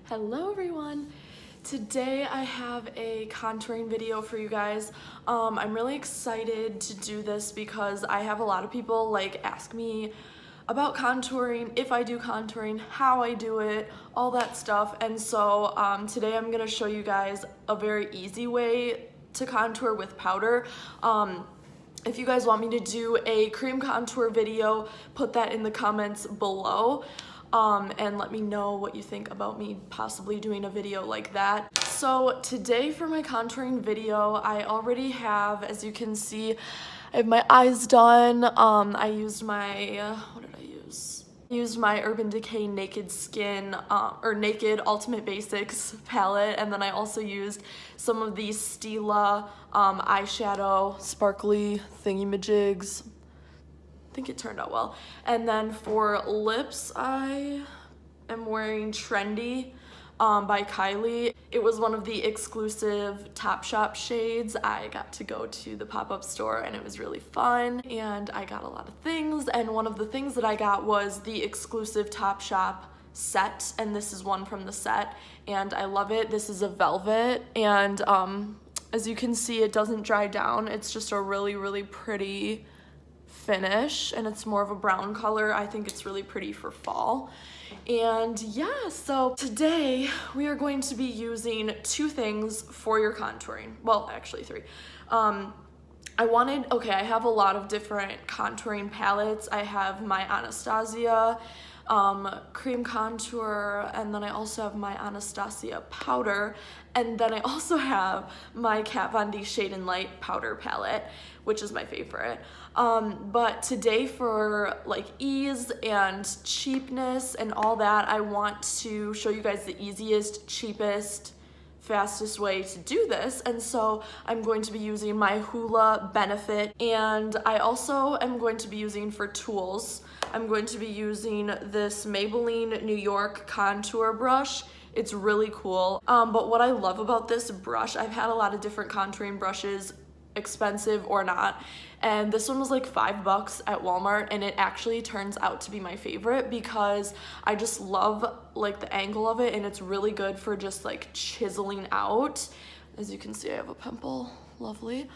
Hello everyone! Today I have a contouring video for you guys. I'm really excited to do this because I have a lot of people ask me about contouring, if I do contouring, how I do it, all that stuff. And so today I'm gonna show you guys a very easy way to contour with powder. If you guys want me to do a cream contour video, put that in the comments below. And let me know what you think about me possibly doing a video like that. So today for my contouring video, I already have, as you can see, I have my eyes done. I used my, what did I use? I used my Urban Decay Naked Skin, or Naked Ultimate Basics palette, and then I also used some of these Stila eyeshadow sparkly thingy-majigs. I think it turned out well. And then for lips, I am wearing Trendy by Kylie. It was one of the exclusive Topshop shades. I got to go to the pop-up store and it was really fun, and I got a lot of things, and one of the things that I got was the exclusive Topshop set, and this is one from the set, and I love it. This is a velvet, and as you can see, it doesn't dry down. It's just a really pretty finish, and it's more of a brown color. I think it's really pretty for fall. And yeah, so today we are going to be using two things for your contouring. Well, actually three. I have a lot of different contouring palettes. I have my Anastasia cream contour, and then I also have my Anastasia powder, and then I also have my Kat Von D Shade and Light powder palette, which is my favorite. But today, for ease and cheapness and all that, I want to show you guys the easiest, cheapest, fastest way to do this. And so I'm going to be using my Hoola Benefit, and I also am going to be using, for tools, I'm going to be using this Maybelline New York contour brush. It's really cool. But what I love about this brush, I've had a lot of different contouring brushes, expensive or not, and this one was like $5 at Walmart, and it actually turns out to be my favorite because I just love the angle of it, and it's really good for just chiseling out. As you can see, I have a pimple, lovely.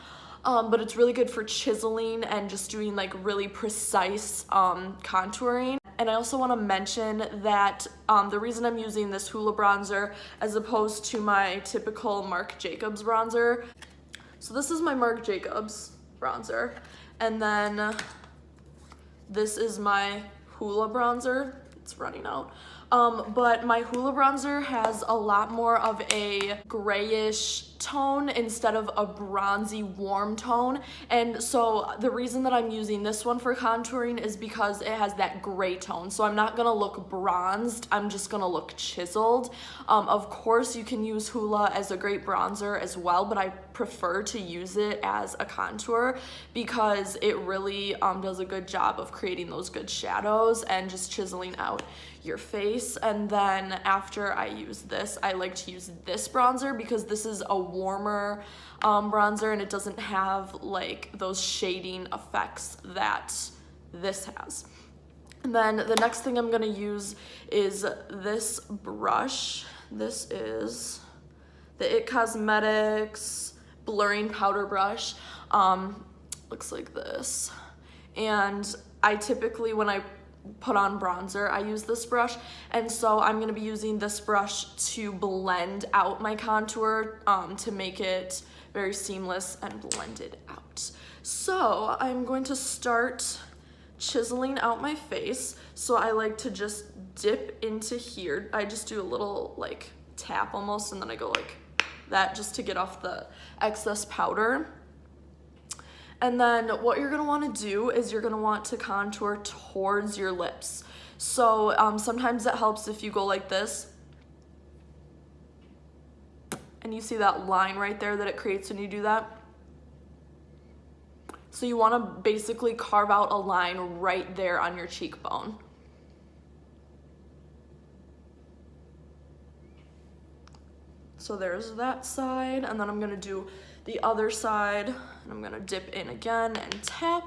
But it's really good for chiseling and just doing really precise contouring. And I also want to mention that the reason I'm using this Hoola bronzer as opposed to my typical Marc Jacobs bronzer. So this is my Marc Jacobs bronzer, and then this is my Hoola bronzer. It's running out. But my Hoola bronzer has a lot more of a grayish tone instead of a bronzy warm tone, and so the reason that I'm using this one for contouring is because it has that gray tone, so I'm not gonna look bronzed, I'm just gonna look chiseled. Of course you can use Hoola as a great bronzer as well, but I prefer to use it as a contour because it really does a good job of creating those good shadows and just chiseling out your face. And then after I use this, I like to use this bronzer because this is a warmer bronzer, and it doesn't have those shading effects that this has. And then the next thing I'm gonna use is this brush. This is the It Cosmetics blurring powder brush. Looks like this. And I typically, when I put on bronzer, I use this brush, and so I'm gonna be using this brush to blend out my contour to make it very seamless and blended out. So I'm going to start chiseling out my face. So I like to just dip into here. I just do a little tap almost, and then I go like that just to get off the excess powder. And then what you're gonna wanna do is you're gonna want to contour towards your lips. So sometimes it helps if you go like this, and you see that line right there that it creates when you do that. So you wanna basically carve out a line right there on your cheekbone. So there's that side, and then I'm gonna do the other side, and I'm gonna dip in again and tap.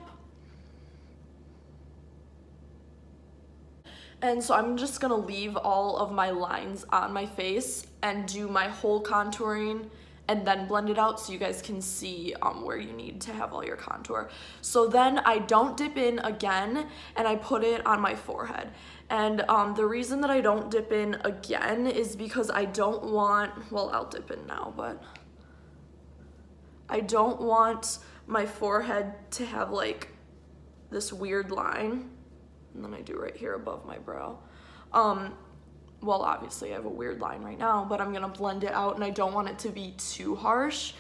And so I'm just gonna leave all of my lines on my face and do my whole contouring and then blend it out so you guys can see where you need to have all your contour. So then I don't dip in again and I put it on my forehead. And the reason that I don't dip in again is because I don't want, well, I'll dip in now, but I don't want my forehead to have like this weird line. And then I do right here above my brow. Well, obviously I have a weird line right now, but I'm gonna blend it out and I don't want it to be too harsh.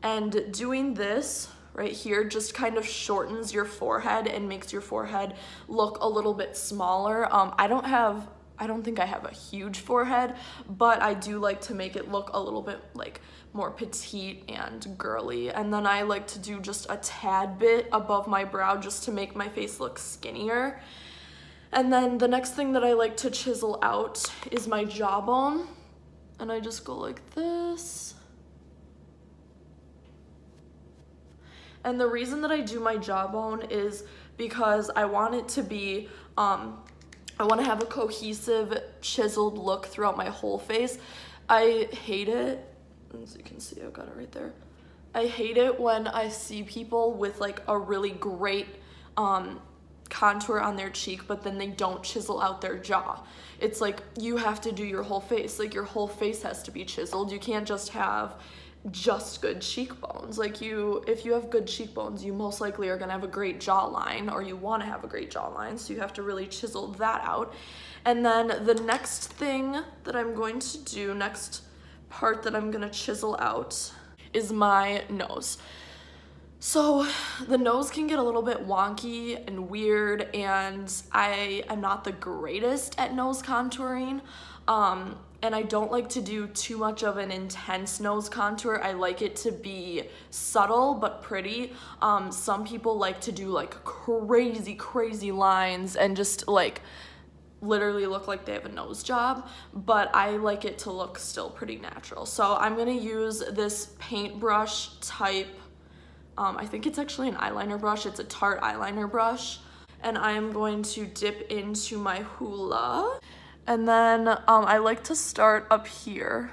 And doing this right here just kind of shortens your forehead and makes your forehead look a little bit smaller. I don't think I have a huge forehead, but I do like to make it look a little bit like more petite and girly. And then I like to do just a tad bit above my brow just to make my face look skinnier. And then the next thing that I like to chisel out is my jawbone. And I just go like this. And the reason that I do my jawbone is because I want it to be, I want to have a cohesive, chiseled look throughout my whole face. I hate it, as you can see, I've got it right there. I hate it when I see people with like a really great, contour on their cheek, but then they don't chisel out their jaw. It's like you have to do your whole face. Like your whole face has to be chiseled. You can't just have just good cheekbones. Like if you have good cheekbones, you most likely are gonna have a great jawline, or you wanna have a great jawline, so you have to really chisel that out. And then the next thing that I'm going to do, next part that I'm gonna chisel out is my nose. So the nose can get a little bit wonky and weird, and I am not the greatest at nose contouring. And I don't like to do too much of an intense nose contour. I like it to be subtle but pretty. Some people like to do like crazy lines and just like literally look like they have a nose job, but I like it to look still pretty natural. So I'm gonna use this paintbrush type, I think it's actually an eyeliner brush. It's a Tarte eyeliner brush. And I am going to dip into my Hoola. And then I like to start up here.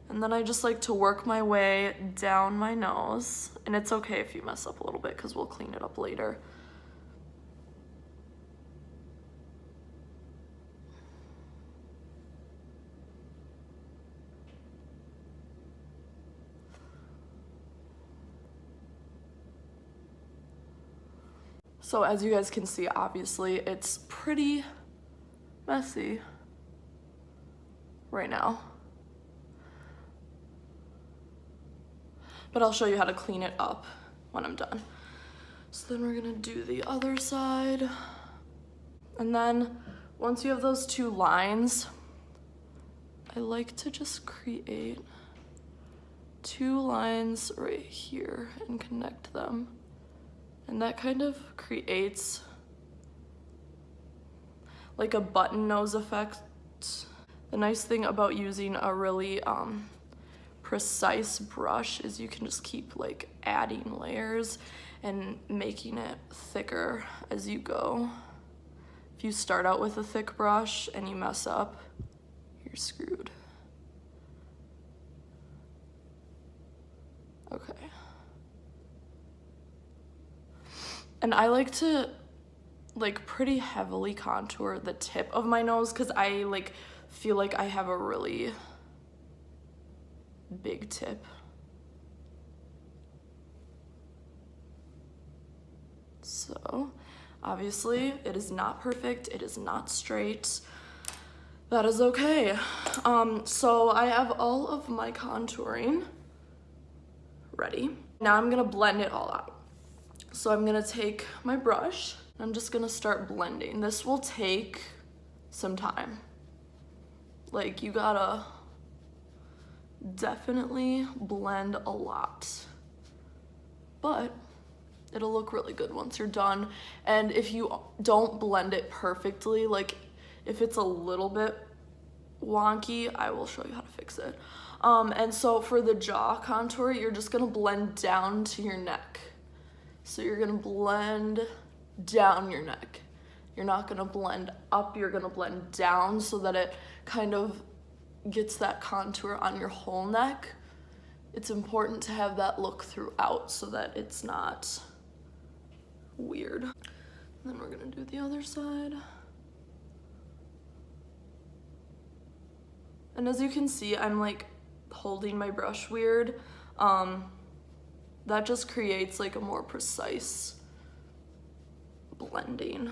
And then I just like to work my way down my nose. And it's okay if you mess up a little bit because we'll clean it up later. So as you guys can see, obviously it's pretty messy right now. But I'll show you how to clean it up when I'm done. So then we're gonna do the other side. And then once you have those two lines, I like to just create two lines right here and connect them. And that kind of creates like a button nose effect. The nice thing about using a really precise brush is you can just keep like adding layers and making it thicker as you go. If you start out with a thick brush and you mess up, you're screwed. Okay. And I like to like pretty heavily contour the tip of my nose because I like feel like I have a really big tip. So obviously it is not perfect, it is not straight. That is okay. So I have all of my contouring ready. Now I'm gonna blend it all out. So I'm gonna take my brush, I'm just gonna start blending. This will take some time. Like you gotta definitely blend a lot, but it'll look really good once you're done. And if you don't blend it perfectly, like if it's a little bit wonky, I will show you how to fix it. And so for the jaw contour, you're just gonna blend down to your neck. So you're gonna blend down your neck. You're not gonna blend up, you're gonna blend down so that it kind of gets that contour on your whole neck. It's important to have that look throughout so that it's not weird. And then we're gonna do the other side. And as you can see, I'm like holding my brush weird. That just creates like a more precise blending.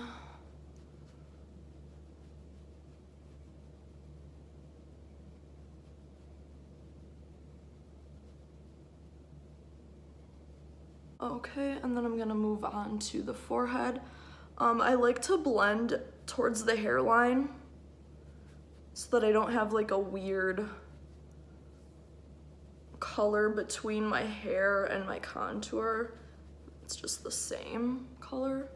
Okay, and then I'm gonna move on to the forehead. I like to blend towards the hairline so that I don't have like a weird color between my hair and my contour. It's just the same color.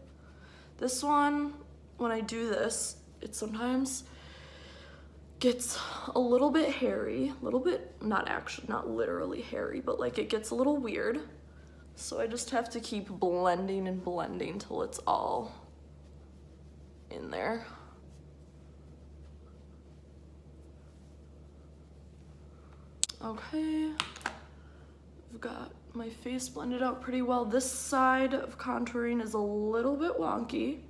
This one, when I do this, it sometimes gets a little bit hairy, a little bit, not literally hairy, but like it gets a little weird. So I just have to keep blending and blending till it's all in there. Okay, I've got my face blended out pretty well. This side of contouring is a little bit wonky,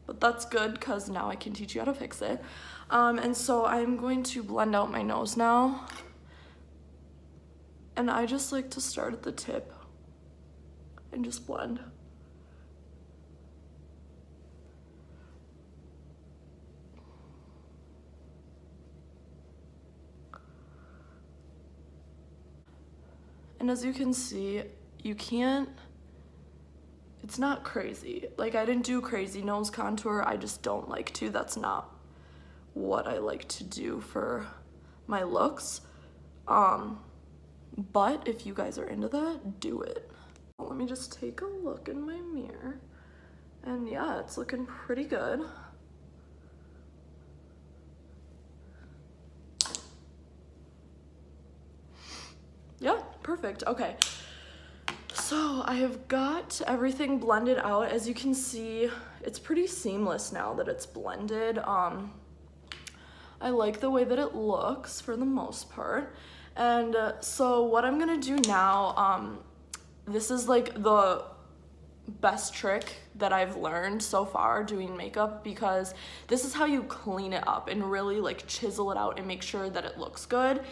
but that's good because now I can teach you how to fix it. And so I'm going to blend out my nose now. And I just like to start at the tip and just blend. And as you can see, it's not crazy. Like I didn't do crazy nose contour, I just don't like to. That's not what I like to do for my looks. But if you guys are into that, do it. Let me just take a look in my mirror. And yeah, it's looking pretty good. Yeah, perfect. Okay. So I have got everything blended out. As you can see, it's pretty seamless now that it's blended. I like the way that it looks for the most part. And so what I'm gonna do now, this is like the best trick that I've learned so far doing makeup, because this is how you clean it up and really like chisel it out and make sure that it looks good.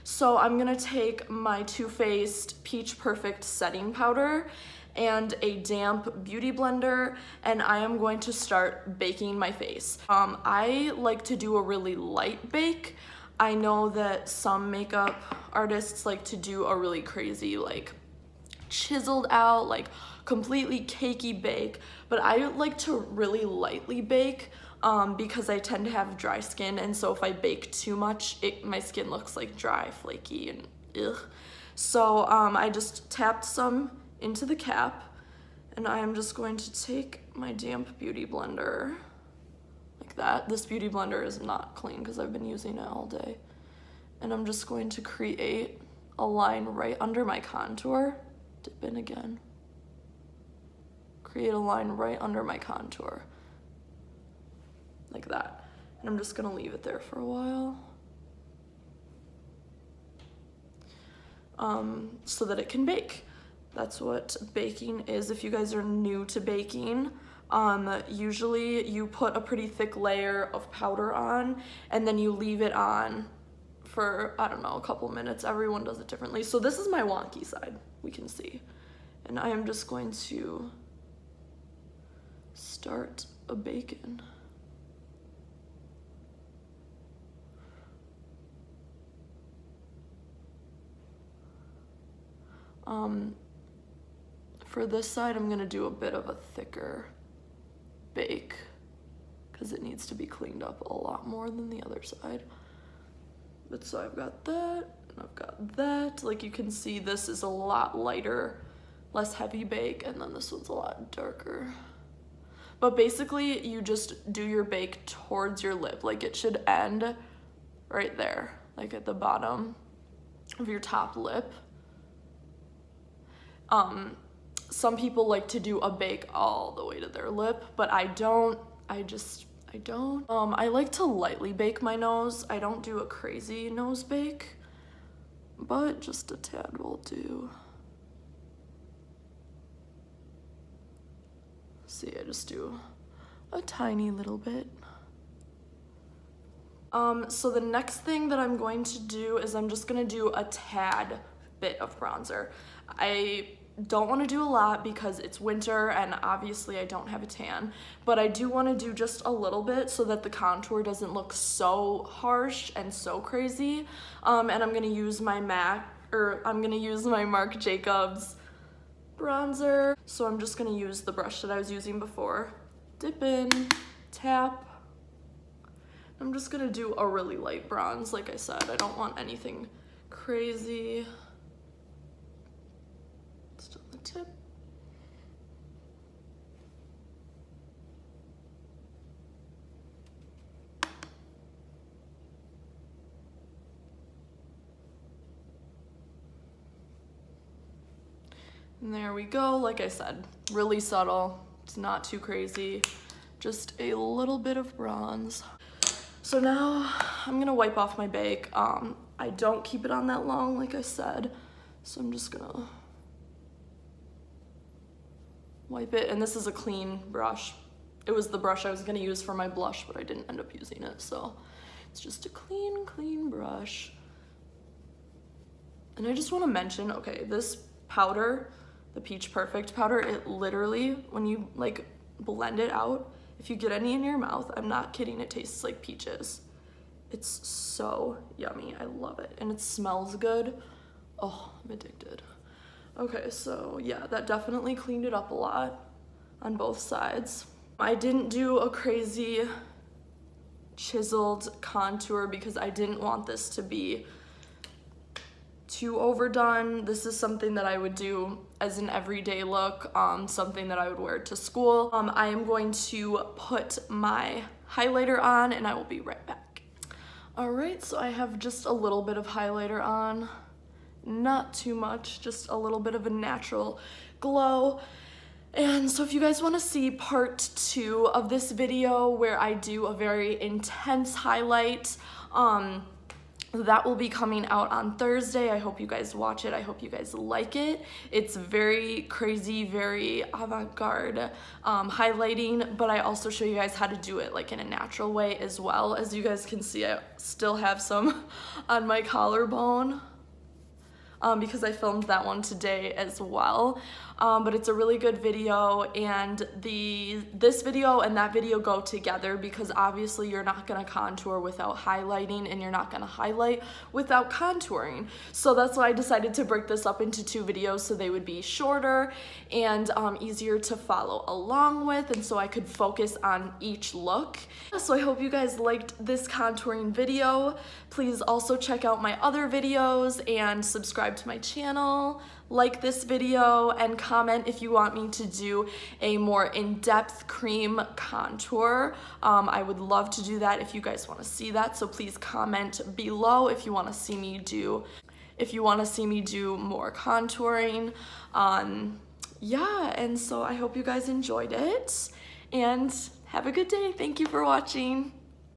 So I'm gonna take my Too Faced Peach Perfect setting powder and a damp beauty blender, and I am going to start baking my face. I like to do a really light bake. I know that some makeup artists like to do a really crazy, like chiseled out, like completely cakey bake, but I like to really lightly bake because I tend to have dry skin, and so if I bake too much, my skin looks like dry, flaky, and ugh. So I just tapped some into the cap, and I am just going to take my damp beauty blender like that. This beauty blender is not clean because I've been using it all day. And I'm just going to create a line right under my contour. Dip in again. Create a line right under my contour. Like that. And I'm just gonna leave it there for a while. So that it can bake. That's what baking is. If you guys are new to baking, usually you put a pretty thick layer of powder on, and then you leave it on for, I don't know, a couple minutes. Everyone does it differently. So this is my wonky side, we can see. And I am just going to start a baking. For this side, I'm gonna do a bit of a thicker bake because it needs to be cleaned up a lot more than the other side. But so I've got that, and I've got that. Like you can see, this is a lot lighter, less heavy bake, and then this one's a lot darker. But basically, you just do your bake towards your lip. Like it should end right there, like at the bottom of your top lip. some people like to do a bake all the way to their lip, but I don't. I don't. I like to lightly bake my nose. I don't do a crazy nose bake, but just a tad will do. See, I just do a tiny little bit. So the next thing that I'm going to do is I'm just gonna do a tad bit of bronzer. I don't want to do a lot because it's winter and obviously I don't have a tan, but I do want to do just a little bit so that the contour doesn't look so harsh and so crazy. And I'm gonna use my Marc Jacobs bronzer. So I'm just gonna use the brush that I was using before. Dip in, tap. I'm just gonna do a really light bronze, like I said. I don't want anything crazy. Just on the tip. And there we go. Like I said, really subtle. It's not too crazy. Just a little bit of bronze. So now I'm gonna wipe off my bake. I don't keep it on that long, like I said. So I'm just gonna wipe it. And this is a clean brush. It was the brush I was gonna use for my blush, but I didn't end up using it. So it's just a clean brush. And I just wanna mention, okay, this powder, the Peach Perfect powder, it literally, when you like blend it out, if you get any in your mouth, I'm not kidding, it tastes like peaches. It's so yummy, I love it. And it smells good. Oh, I'm addicted. Okay, so yeah, that definitely cleaned it up a lot on both sides. I didn't do a crazy chiseled contour because I didn't want this to be too overdone. This is something that I would do as an everyday look, something that I would wear to school. I am going to put my highlighter on and I will be right back. All right, so I have just a little bit of highlighter on, not too much, just a little bit of a natural glow. And so if you guys want to see part 2 of this video where I do a very intense highlight, that will be coming out on Thursday. I hope you guys watch it. I hope you guys like it. It's very crazy, very avant-garde highlighting, but I also show you guys how to do it like in a natural way as well. As you guys can see, I still have some on my collarbone because I filmed that one today as well. But it's a really good video, and this video and that video go together because obviously you're not gonna contour without highlighting and you're not gonna highlight without contouring. So that's why I decided to break this up into 2 videos so they would be shorter and easier to follow along with, and so I could focus on each look. So I hope you guys liked this contouring video. Please also check out my other videos and subscribe to my channel. Like this video and comment if you want me to do a more in-depth cream contour. I would love to do that if you guys want to see that, so please comment below if you want to see me do more contouring. Yeah, and so I hope you guys enjoyed it and have a good day. Thank you for watching.